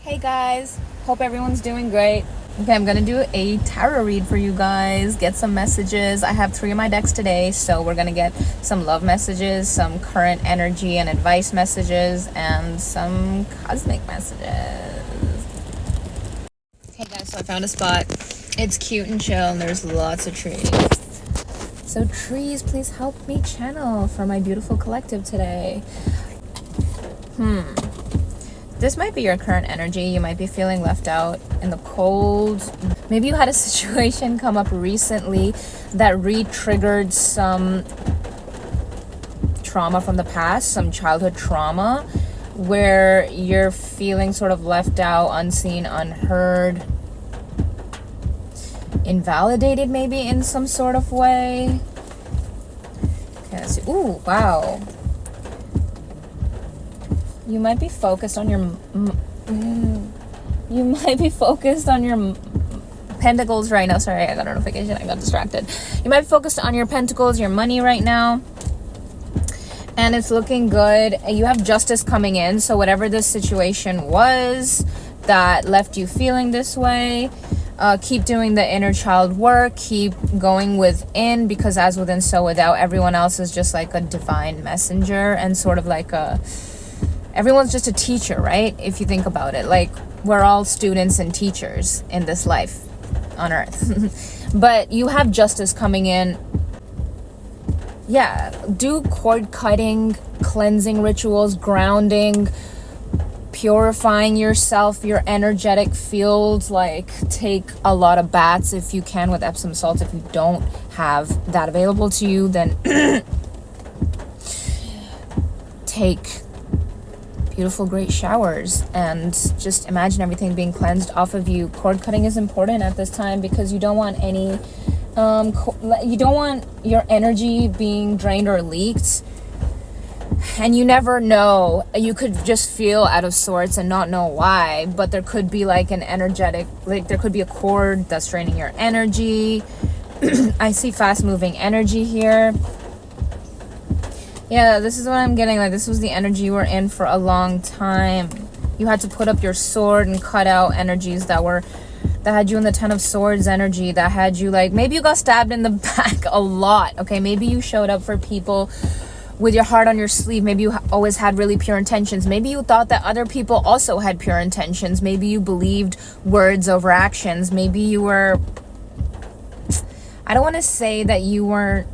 Hey guys, hope everyone's doing great. Okay, I'm gonna do a tarot read for you guys, get some messages. I have 3 of my decks today, so we're gonna get some love messages, some current energy and advice messages, and some cosmic messages. Okay guys, so I found a spot. It's cute and chill, and there's lots of trees. So trees, please help me channel for my beautiful collective today. This might be your current energy. You might be feeling left out in the cold. Maybe you had a situation come up recently that re-triggered some trauma from the past, some childhood trauma, where you're feeling sort of left out, unseen, unheard, invalidated maybe in some sort of way. Okay, let's see. Ooh, wow. You might be focused on your pentacles right now. Sorry, I got a notification. I got distracted. You might be focused on your pentacles, your money right now. And it's looking good. You have justice coming in. So whatever this situation was that left you feeling this way, keep doing the inner child work. Keep going within, because as within, so without. Everyone else is just like a divine messenger and sort of like everyone's just a teacher, right? If you think about it, like we're all students and teachers in this life on earth. But you have justice coming in. Yeah, do cord cutting, cleansing rituals, grounding, purifying yourself, your energetic fields. Like take a lot of baths if you can with Epsom salt. If you don't have that available to you, then take beautiful, great showers and just imagine everything being cleansed off of you. Cord cutting is important at this time because you don't want any you don't want your energy being drained or leaked. And you never know, you could just feel out of sorts and not know why, but there could be like an energetic, like there could be a cord that's draining your energy. I see fast moving energy here. Yeah, this is what I'm getting. Like, this was the energy you were in for a long time. You had to put up your sword and cut out energies that had you in the 10 of Swords energy, that had you like, maybe you got stabbed in the back a lot. Okay, maybe you showed up for people with your heart on your sleeve. Maybe you always had really pure intentions. Maybe you thought that other people also had pure intentions. Maybe you believed words over actions. Maybe you were, I don't want to say that you weren't,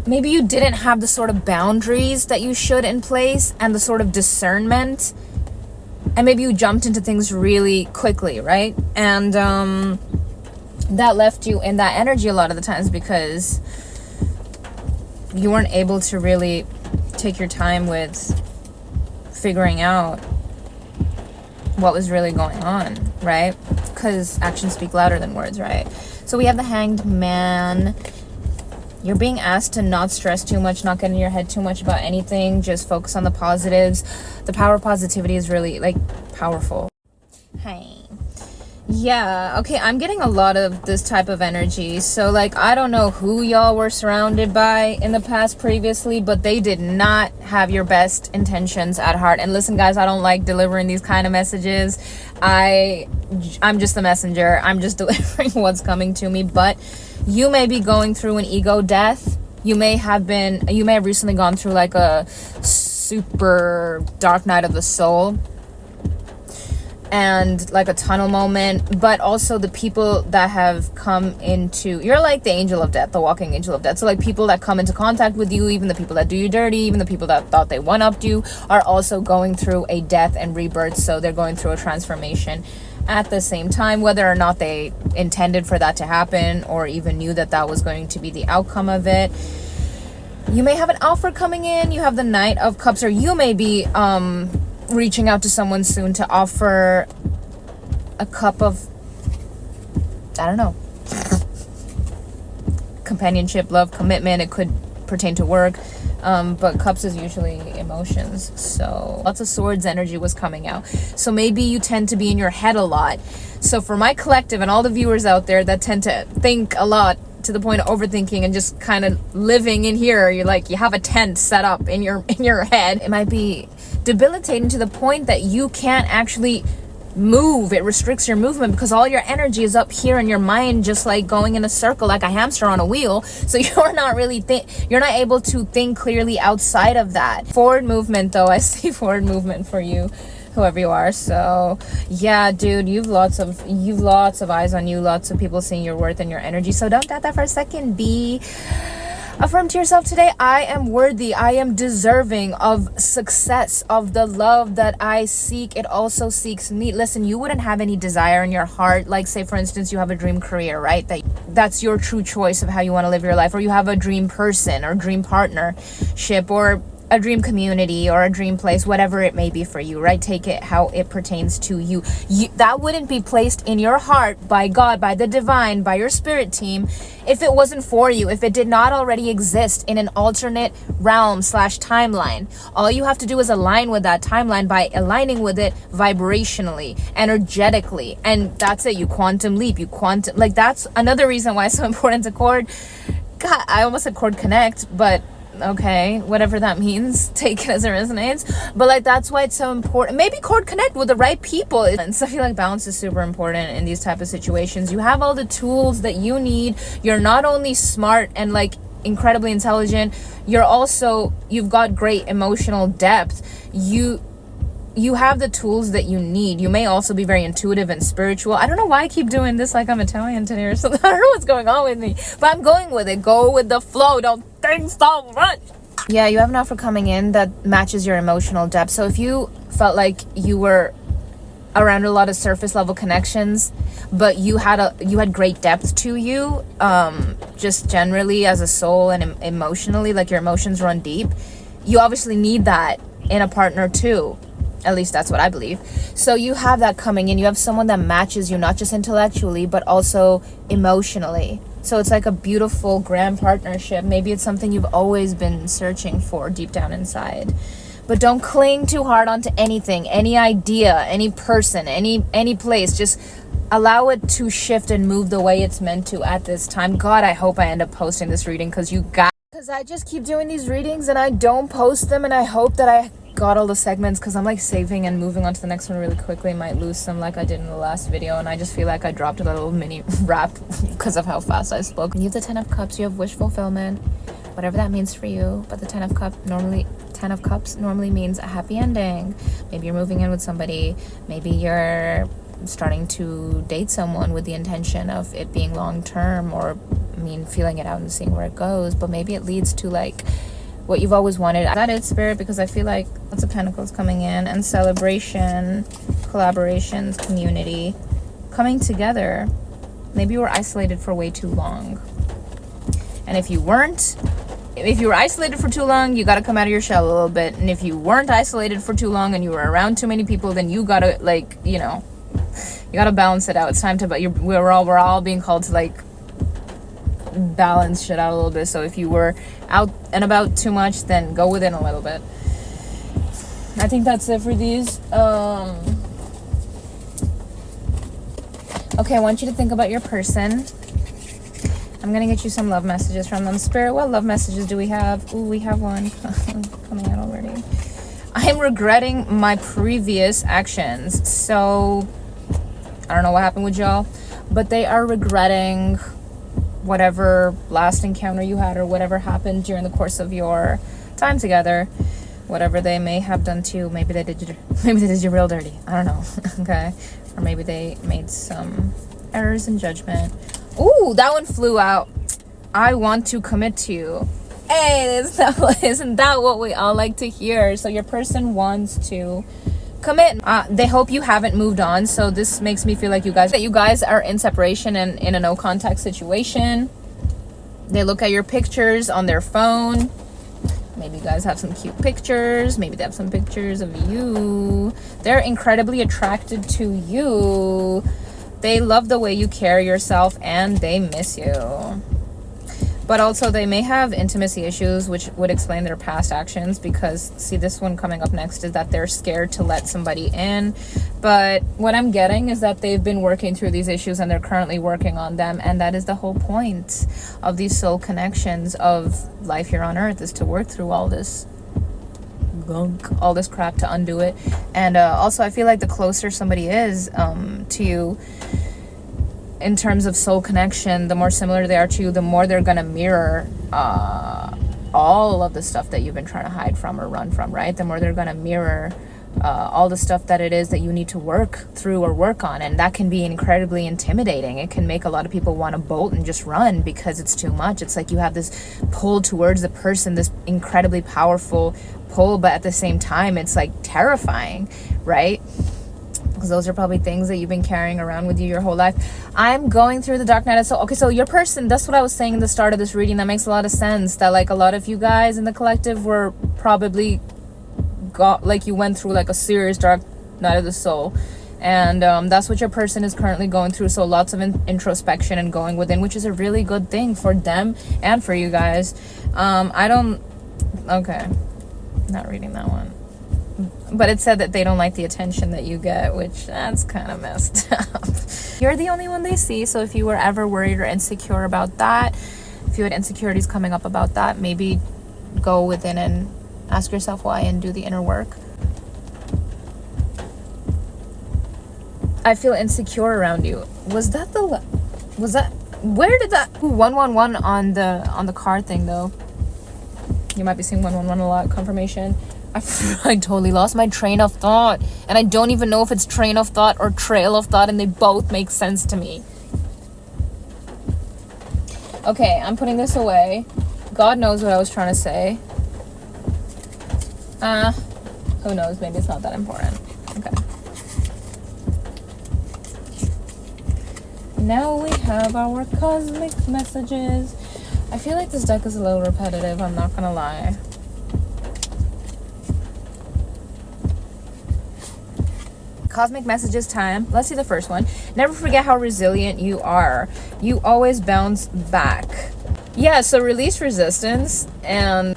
maybe you didn't have the sort of boundaries that you should in place and the sort of discernment, and maybe you jumped into things really quickly, right? And that left you in that energy a lot of the times because you weren't able to really take your time with figuring out what was really going on, right? Because actions speak louder than words, right? So we have the Hanged Man. You're being asked to not stress too much, not get in your head too much about anything. Just focus on the positives. The power of positivity is really, like, powerful. Hi. Yeah, okay, I'm getting a lot of this type of energy. So, like, I don't know who y'all were surrounded by in the past previously, but they did not have your best intentions at heart. And listen, guys, I don't like delivering these kind of messages. I'm just the messenger. I'm just delivering what's coming to me. But you may be going through an ego death. You may have recently gone through like a super dark night of the soul and like a tunnel moment. But also the people that have come into, you're like the angel of death, the walking angel of death. So like people that come into contact with you, even the people that do you dirty, even the people that thought they one-upped you, are also going through a death and rebirth. So they're going through a transformation at the same time, whether or not they intended for that to happen or even knew that that was going to be the outcome of it. You may have an offer coming in. You have the Knight of Cups, or you may be reaching out to someone soon to offer a cup of, I don't know, companionship, love, commitment. It could pertain to work. But cups is usually emotions. So lots of Swords energy was coming out. So maybe you tend to be in your head a lot. So for my collective and all the viewers out there that tend to think a lot to the point of overthinking and just kind of living in here, you're like, you have a tent set up in your head. It might be debilitating to the point that you can't actually move. It restricts your movement because all your energy is up here in your mind, just like going in a circle like a hamster on a wheel. So you're not really you're not able to think clearly outside of that. Forward movement though, I see forward movement for you, whoever you are. So yeah, dude, you've lots of eyes on you, lots of people seeing your worth and your energy. So don't doubt that for a second. Affirm to yourself today, I am worthy, I am deserving of success, of the love that I seek. It also seeks me. Listen, you wouldn't have any desire in your heart, like say for instance you have a dream career, right? That's your true choice of how you want to live your life, or you have a dream person or dream partnership or a dream community or a dream place, whatever it may be for you, right? Take it how it pertains to you. That wouldn't be placed in your heart by God, by the divine, by your spirit team, if it wasn't for you, if it did not already exist in an alternate realm / timeline. All you have to do is align with that timeline by aligning with it vibrationally, energetically, and that's it. You quantum leap, like that's another reason why it's so important to chord. God, I almost said chord connect, but okay, whatever that means, take it as it resonates. But like that's why it's so important. Maybe chord connect with the right people. And so I feel like balance is super important in these type of situations. You have all the tools that you need. You're not only smart and like incredibly intelligent, you've got great emotional depth. You have the tools that you need. You may also be very intuitive and spiritual. I don't know why I keep doing this like I'm Italian today or something. I don't know what's going on with me, but I'm going with it. Go with the flow. Don't think so much. Yeah, you have an offer coming in that matches your emotional depth. So if you felt like you were around a lot of surface level connections, but you had great depth to you, just generally as a soul and emotionally, like your emotions run deep, you obviously need that in a partner too. At least that's what I believe. So you have that coming in. You have someone that matches you, not just intellectually, but also emotionally. So it's like a beautiful grand partnership. Maybe it's something you've always been searching for deep down inside. But don't cling too hard onto anything, any idea, any person, any place. Just allow it to shift and move the way it's meant to at this time. God, I hope I end up posting this reading because I just keep doing these readings and I don't post them, and I hope that I got all the segments because I'm like saving and moving on to the next one really quickly. Might lose some like I did in the last video, and I just feel like I dropped a little mini rap because of how fast I spoke. You have the 10 of Cups, you have wish fulfillment, whatever that means for you. But the 10 of Cups normally means a happy ending. Maybe you're moving in with somebody, maybe you're starting to date someone with the intention of it being long term, or feeling it out and seeing where it goes. But maybe it leads to like what you've always wanted. That is spirit, because I feel like lots of pentacles coming in, and celebration, collaborations, community coming together. Maybe you were isolated for way too long, and if you were isolated for too long, you got to come out of your shell a little bit. And if you weren't isolated for too long and you were around too many people, then you gotta you gotta balance it out. It's time to, we're all being called to like balance shit out a little bit. So if you were out and about too much, then go within a little bit. I think that's it for these. Okay, I want you to think about your person. I'm gonna get you some love messages from them. Spirit, what love messages do we have? Ooh, we have one coming out already. I am regretting my previous actions. So I don't know what happened with y'all, but they are regretting whatever last encounter you had, or whatever happened during the course of your time together, whatever they may have done to you. Maybe they did you real dirty. I don't know. Okay, or maybe they made some errors in judgment. Ooh, that one flew out. I want to commit to you. Hey, isn't that what we all like to hear? So your person wants to commit. They hope you haven't moved on. So this makes me feel like you guys are in separation and in a no contact situation. They look at your pictures on their phone. Maybe you guys have some cute pictures. Maybe they have some pictures of you. They're incredibly attracted to you. They love the way you carry yourself, and they miss you. But also they may have intimacy issues, which would explain their past actions, because see, this one coming up next is that they're scared to let somebody in. But what I'm getting is that they've been working through these issues and they're currently working on them. And that is the whole point of these soul connections of life here on earth, is to work through all this gunk, all this crap to undo it. And also, I feel like the closer somebody is to you in terms of soul connection, the more similar they are to you, the more they're gonna mirror all of the stuff that you've been trying to hide from or run from, right? The more they're gonna mirror all the stuff that it is that you need to work through or work on. And that can be incredibly intimidating. It can make a lot of people want to bolt and just run because it's too much. It's like you have this pull towards the person, this incredibly powerful pull, but at the same time it's like terrifying, right? Because those are probably things that you've been carrying around with you your whole life. I'm going through the dark night of soul. Okay, so your person, that's what I was saying in the start of this reading. That makes a lot of sense, that like a lot of you guys in the collective were probably got, like, you went through like a serious dark night of the soul, and that's what your person is currently going through. So lots of introspection and going within, which is a really good thing for them and for you guys. Okay, not reading that one, but it said that they don't like the attention that you get, which that's kind of messed up. You're the only one they see, so if you were ever worried or insecure about that, if you had insecurities coming up about that, maybe go within and ask yourself why and do the inner work. I feel insecure around you. Where did that 111 on the card thing though? You might be seeing 111 a lot, confirmation. I totally lost my train of thought, and I don't even know if it's train of thought or trail of thought, and they both make sense to me. Okay, I'm putting this away. God knows what I was trying to say. Who knows? Maybe it's not that important. Okay. Now we have our cosmic messages. I feel like this deck is a little repetitive, I'm not gonna lie. Cosmic messages time. Let's see the first one. Never forget how resilient you are. You always bounce back. Yeah, so release resistance and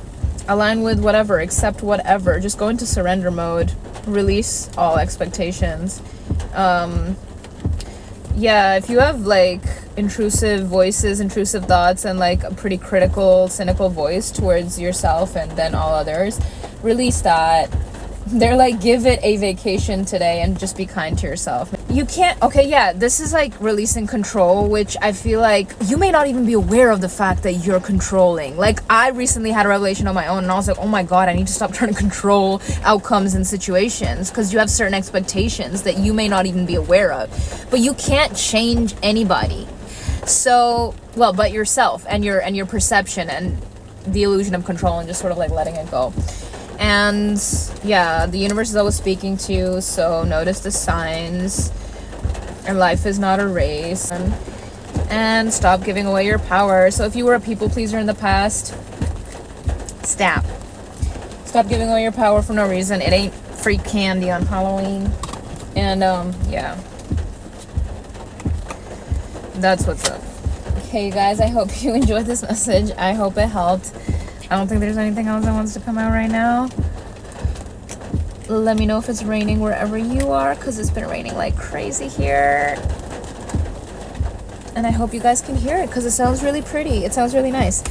align with whatever, accept whatever. Just go into surrender mode. Release all expectations. Yeah, if you have like intrusive voices, intrusive thoughts, and like a pretty critical, cynical voice towards yourself and then all others, release that. They're like, give it a vacation today and just be kind to yourself. You can't, okay, yeah, this is like releasing control, which I feel like you may not even be aware of the fact that you're controlling. Like, I recently had a revelation on my own, and I was like, oh my God, I need to stop trying to control outcomes and situations, because you have certain expectations that you may not even be aware of. But you can't change anybody. So, well, but yourself and your perception and the illusion of control and just sort of like letting it go. And yeah, the universe is always speaking to you, so notice the signs. And life is not a race. And stop giving away your power. So if you were a people pleaser in the past, stop giving away your power for no reason. It ain't free candy on Halloween. And yeah, that's what's up. Okay, you guys, I hope you enjoyed this message. I hope it helped. I don't think there's anything else that wants to come out right now. Let me know if it's raining wherever you are, because it's been raining like crazy here. And I hope you guys can hear it, because it sounds really pretty. It sounds really nice.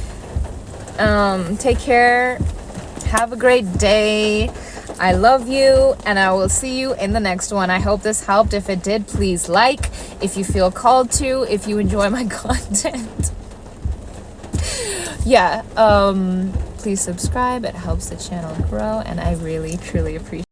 Take care. Have a great day. I love you, and I will see you in the next one. I hope this helped. If it did, please like. If you feel called to, if you enjoy my content. Yeah, please subscribe. It helps the channel grow, and I really, truly appreciate